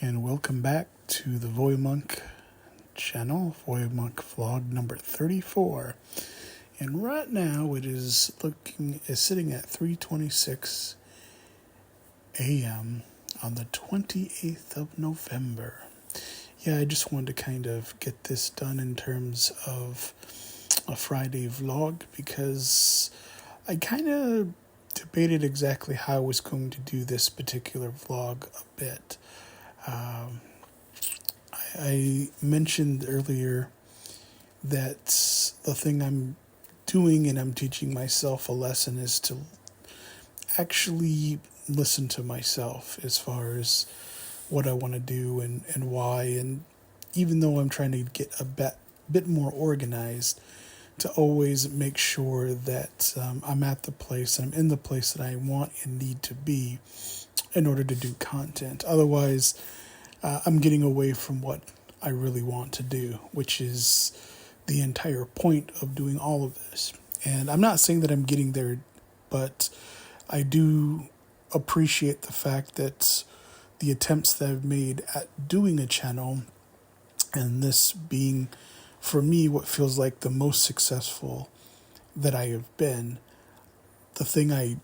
and welcome back to the Voymonk channel, Voymonk vlog number 34. And right now it is sitting at 3:26 a.m. on the 28th of November. Yeah, I just wanted to kind of get this done in terms of a Friday vlog because I kind of debated exactly how I was going to do this particular vlog a bit. I mentioned earlier that the thing I'm doing and I'm teaching myself a lesson is to actually listen to myself as far as what I want to do and why. And even though I'm trying to get a bit more organized, to always make sure that I'm at the place, I'm in the place that I want and need to be in order to do content. Otherwise, I'm getting away from what I really want to do, which is the entire point of doing all of this. And I'm not saying that I'm getting there, but I do appreciate the fact that the attempts that I've made at doing a channel, and this being, for me, what feels like the most successful that I have been, the thing I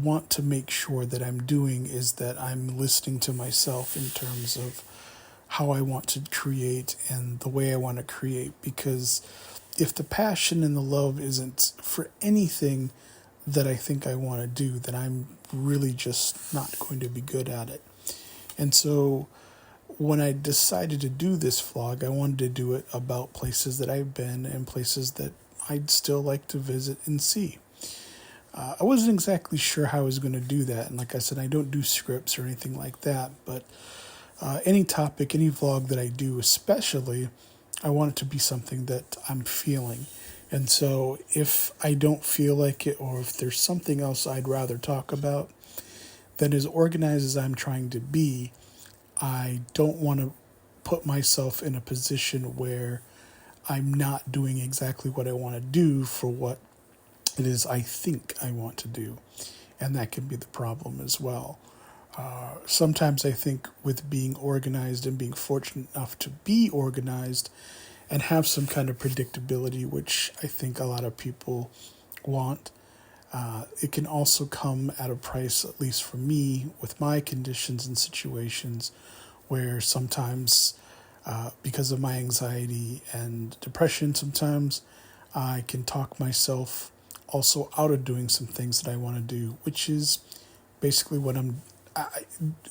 want to make sure that I'm doing is that I'm listening to myself in terms of how I want to create and the way I want to create. Because if the passion and the love isn't for anything that I think I want to do, then I'm really just not going to be good at it. And so when I decided to do this vlog, I wanted to do it about places that I've been and places that I'd still like to visit and see. I wasn't exactly sure how I was going to do that. And like I said, I don't do scripts or anything like that. But any topic, any vlog that I do, especially, I want it to be something that I'm feeling. And so if I don't feel like it, or if there's something else I'd rather talk about, then as organized as I'm trying to be, I don't want to put myself in a position where I'm not doing exactly what I want to do for what it is I think I want to do. And that can be the problem as well. Sometimes I think with being organized and being fortunate enough to be organized and have some kind of predictability, which I think a lot of people want, it can also come at a price, at least for me, with my conditions and situations, where sometimes, because of my anxiety and depression, sometimes I can talk myself also out of doing some things that I want to do, which is basically what I'm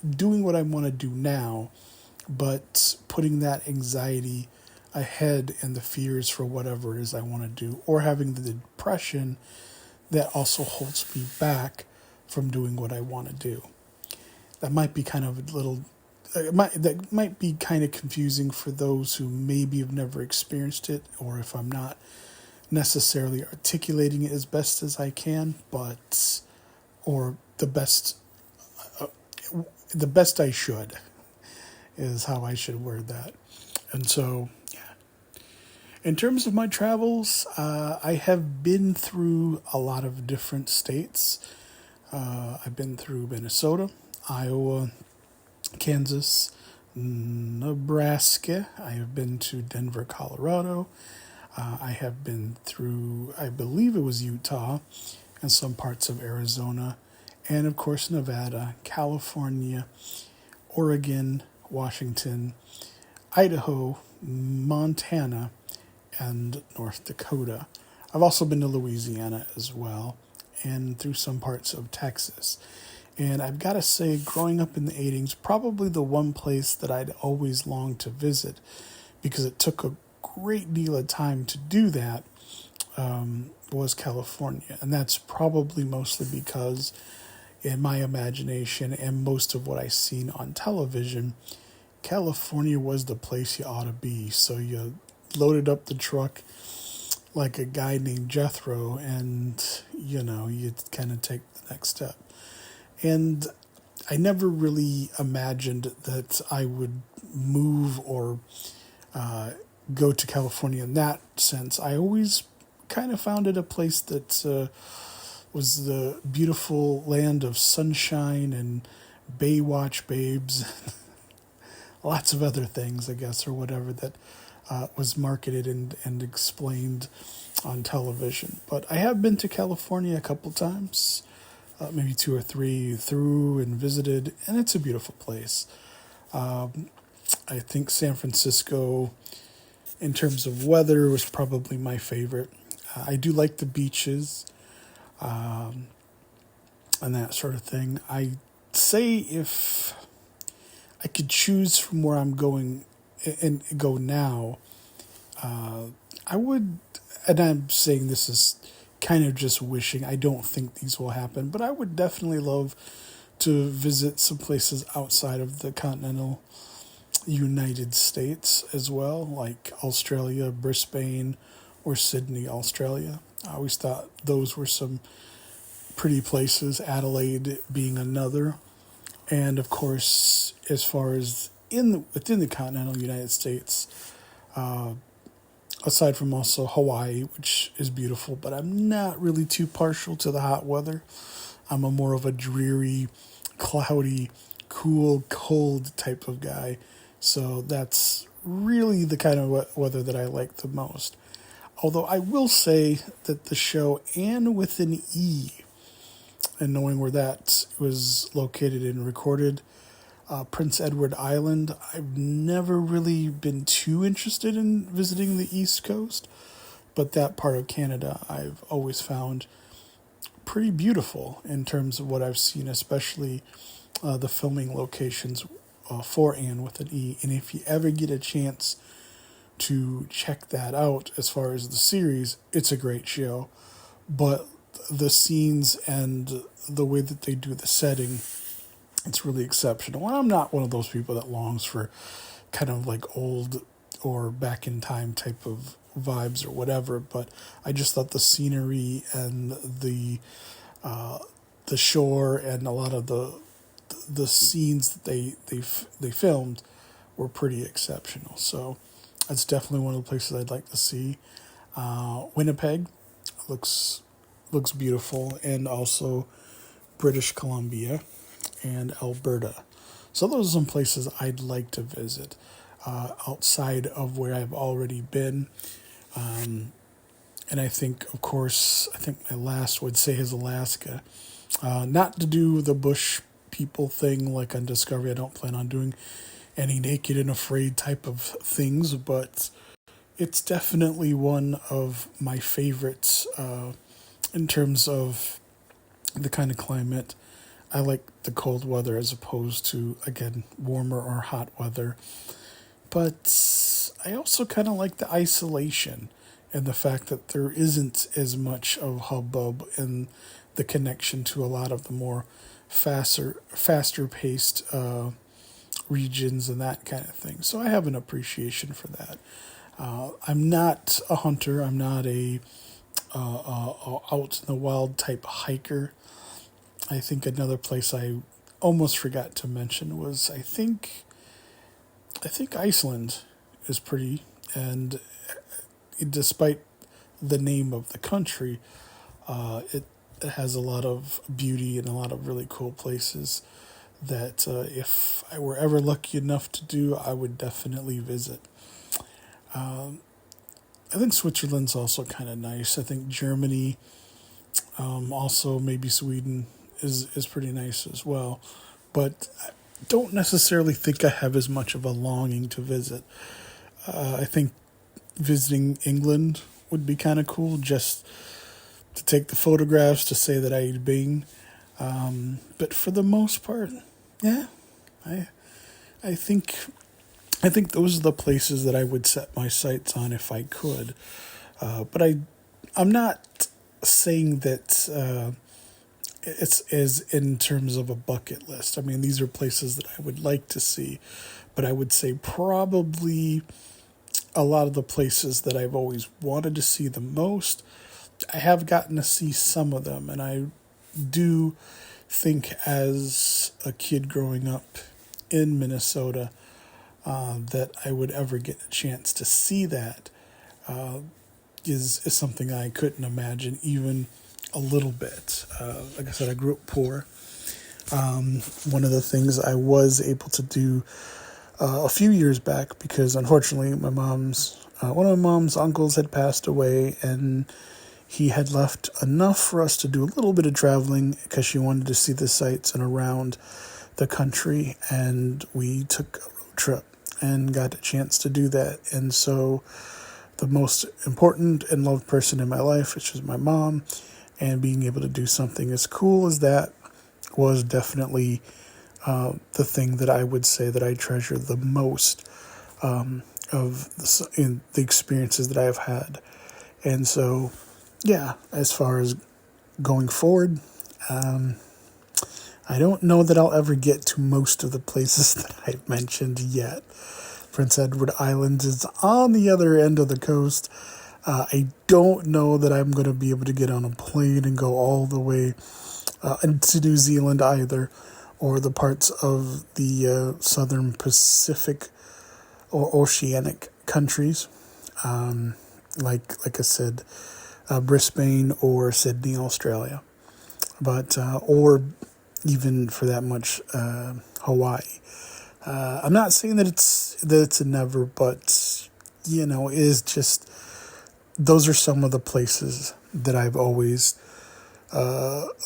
doing what I want to do now, but putting that anxiety ahead and the fears for whatever it is I want to do, or having the depression that also holds me back from doing what I want to do. That might be kind of that might be kind of confusing for those who maybe have never experienced it, or if I'm not necessarily articulating it as best as I can, or the best I should is how I should word that. And so, yeah. In terms of my travels, I have been through a lot of different states. I've been through Minnesota, Iowa, Kansas, Nebraska. I have been to Denver, Colorado. I have been through, I believe it was Utah, and some parts of Arizona, and of course Nevada, California, Oregon, Washington, Idaho, Montana, and North Dakota. I've also been to Louisiana as well, and through some parts of Texas. And I've got to say, growing up in the 80s, probably the one place that I'd always longed to visit, because it took a great deal of time to do that, was California. And that's probably mostly because in my imagination and most of what I've seen on television, California was the place you ought to be. So you loaded up the truck like a guy named Jethro, and you kind of take the next step. And I never really imagined that I would move or go to California in that sense. I always kind of found it a place that was the beautiful land of sunshine and Baywatch babes, lots of other things, I guess, or whatever that was marketed and explained on television. But I have been to California a couple times, maybe two or three, through and visited, and it's a beautiful place. I think San Francisco, in terms of weather, was probably my favorite. I do like the beaches and that sort of thing. I say if I could choose from where I'm going and go now, I would, and I'm saying this is kind of just wishing, I don't think these will happen, but I would definitely love to visit some places outside of the continental United States as well, like Australia, Brisbane, or Sydney, Australia. I always thought those were some pretty places, Adelaide being another. And of course, as far as within the continental United States, aside from also Hawaii, which is beautiful, but I'm not really too partial to the hot weather. I'm a more of a dreary, cloudy, cool, cold type of guy. So that's really the kind of weather that I like the most. Although I will say that the show And with an E, and knowing where that was located and recorded, Prince Edward Island, I've never really been too interested in visiting the East Coast, but that part of Canada I've always found pretty beautiful in terms of what I've seen, especially the filming locations for Anne with an E. And if you ever get a chance to check that out as far as the series, it's a great show. But the scenes and the way that they do the setting, it's really exceptional. And I'm not one of those people that longs for kind of like old or back in time type of vibes or whatever, but I just thought the scenery and the shore and a lot of the scenes that they filmed were pretty exceptional. So that's definitely one of the places I'd like to see. Winnipeg looks beautiful, and also British Columbia and Alberta. So those are some places I'd like to visit outside of where I've already been. And I think, of course, my last would say is Alaska. Not to do the bush people thing like on Discovery. I don't plan on doing any naked and afraid type of things, but it's definitely one of my favorites in terms of the kind of climate. I like the cold weather as opposed to, again, warmer or hot weather. But I also kind of like the isolation and the fact that there isn't as much of hubbub and the connection to a lot of the more faster paced regions and that kind of thing. So I have an appreciation for that. I'm not a hunter. I'm not a out in the wild type hiker. I think another place I almost forgot to mention was I think Iceland is pretty, and despite the name of the country, it has a lot of beauty and a lot of really cool places that if I were ever lucky enough to do, I would definitely visit. I think Switzerland's also kind of nice. I think Germany, also maybe Sweden is pretty nice as well. But I don't necessarily think I have as much of a longing to visit. I think visiting England would be kind of cool, just to take the photographs to say that I'd been. But for the most part, yeah, I think those are the places that I would set my sights on if I could. But I'm not saying that it's as in terms of a bucket list. I mean, these are places that I would like to see, but I would say probably a lot of the places that I've always wanted to see the most, I have gotten to see some of them, and I do think as a kid growing up in Minnesota that I would ever get a chance to see that is something I couldn't imagine even a little bit. Like I said, I grew up poor. One of the things I was able to do a few years back because unfortunately my mom's one of my mom's uncles had passed away, and he had left enough for us to do a little bit of traveling because she wanted to see the sights and around the country, and we took a road trip and got a chance to do that. And so the most important and loved person in my life, which is my mom, and being able to do something as cool as that was definitely the thing that I would say that I treasure the most in the experiences that I've had. And so, yeah, as far as going forward, I don't know that I'll ever get to most of the places that I've mentioned yet. Prince Edward Island is on the other end of the coast. I don't know that I'm going to be able to get on a plane and go all the way into New Zealand either, or the parts of the southern Pacific or oceanic countries, like I said, Brisbane or Sydney, Australia, but or even for that much Hawaii. I'm not saying that it's a never, but it is just those are some of the places that I've always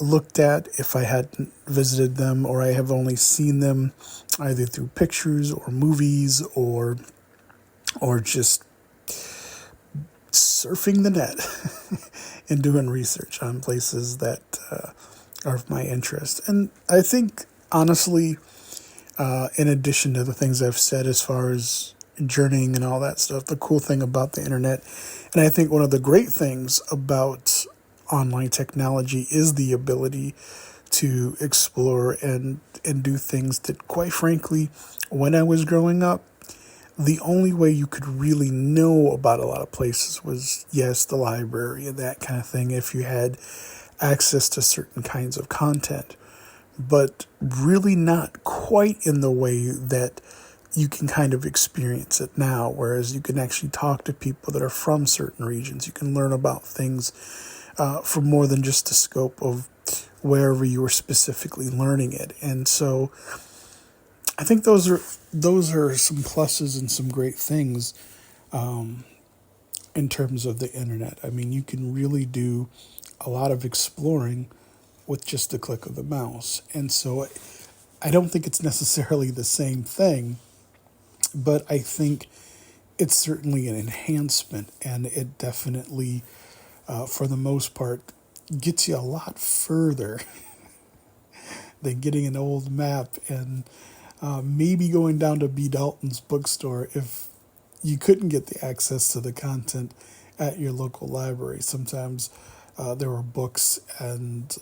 looked at if I hadn't visited them, or I have only seen them either through pictures or movies or just surfing the net and doing research on places that are of my interest. And I think, honestly, in addition to the things I've said as far as journeying and all that stuff, the cool thing about the internet, and I think one of the great things about online technology is the ability to explore and do things that, quite frankly, when I was growing up, the only way you could really know about a lot of places was, yes, the library and that kind of thing, if you had access to certain kinds of content, but really not quite in the way that you can kind of experience it now, whereas you can actually talk to people that are from certain regions. You can learn about things for more than just the scope of wherever you were specifically learning it. And so I think those are some pluses and some great things in terms of the internet. I mean, you can really do a lot of exploring with just the click of the mouse. And so I don't think it's necessarily the same thing, but I think it's certainly an enhancement, and it definitely, for the most part, gets you a lot further than getting an old map and maybe going down to B. Dalton's bookstore if you couldn't get the access to the content at your local library. Sometimes there were books and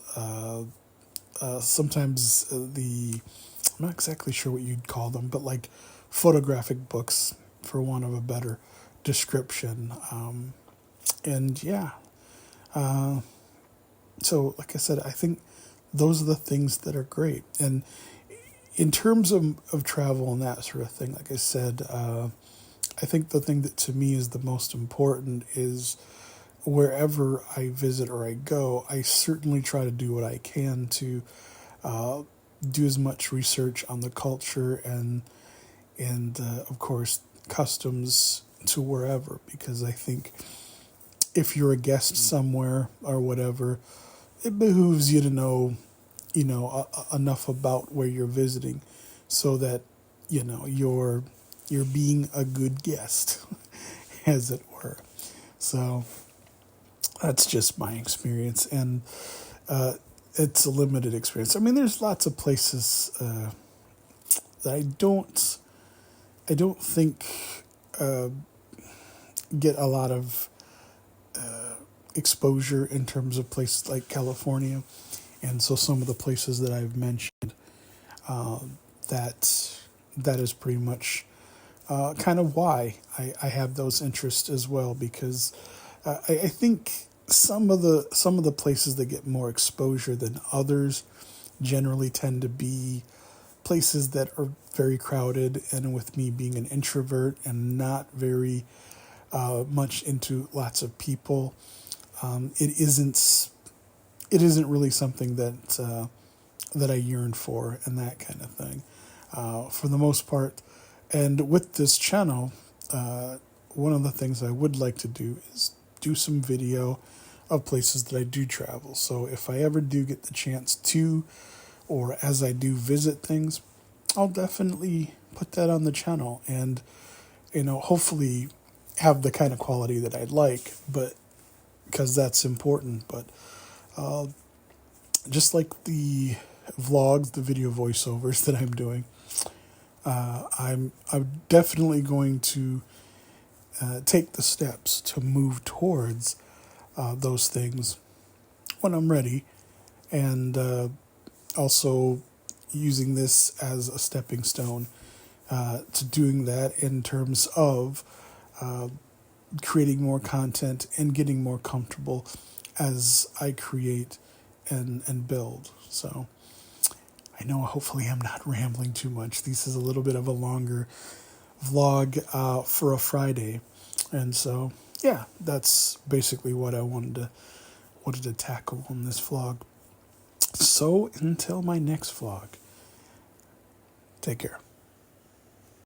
sometimes I'm not exactly sure what you'd call them, but like photographic books, for want of a better description. And yeah, so like I said, I think those are the things that are great. And in terms of travel and that sort of thing, like I said, I think the thing that to me is the most important is wherever I visit or I go, I certainly try to do what I can to do as much research on the culture and of course customs to wherever, because I think if you're a guest somewhere or whatever, it behooves you to know enough about where you're visiting so that you're being a good guest as it were. So that's just my experience, and it's a limited experience. I mean, there's lots of places that I don't think get a lot of exposure in terms of places like California, and so some of the places that I've mentioned, that is pretty much kind of why I have those interests as well, because I think some of the places that get more exposure than others generally tend to be places that are very crowded, and with me being an introvert and not very much into lots of people, it isn't really something that I yearn for and that kind of thing. For the most part, And with this channel, one of the things I would like to do is do some video of places that I do travel. So if I ever do get the chance to, or as I do visit things, I'll definitely put that on the channel and, hopefully have the kind of quality that I'd like, but because that's important. But just like the vlogs, the video voiceovers that I'm doing, I'm definitely going to take the steps to move towards those things when I'm ready, and also using this as a stepping stone to doing that in terms of creating more content and getting more comfortable as I create and build. So I know hopefully I'm not rambling too much. This is a little bit of a longer vlog for a Friday. And so, yeah, that's basically what I wanted to tackle on this vlog. So until my next vlog, take care.